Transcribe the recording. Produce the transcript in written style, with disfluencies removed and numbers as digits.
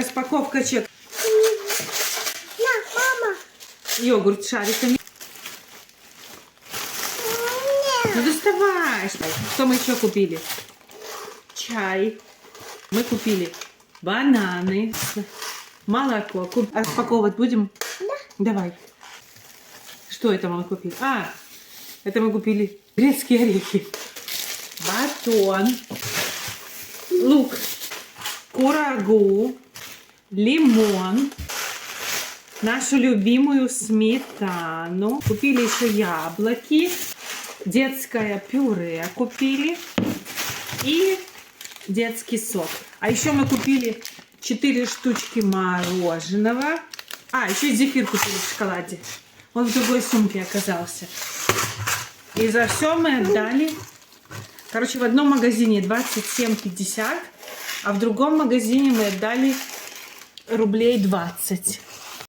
Распаковка чек. На, мама. Йогурт с шариками. Ну доставай. Что мы еще купили? Чай. Мы купили бананы, молоко. Распаковывать будем? Да. Давай. Что это мы купили? А, это мы купили грецкие орехи. Батон. Лук. Курагу. Лимон. Нашу любимую сметану. Купили еще яблоки. Детское пюре купили. И детский сок. А еще мы купили 4 штучки мороженого. А, еще зефир купили в шоколаде. Он в другой сумке оказался. И за все мы отдали. Короче, в одном магазине 27,50, а в другом магазине мы отдали рублей 20.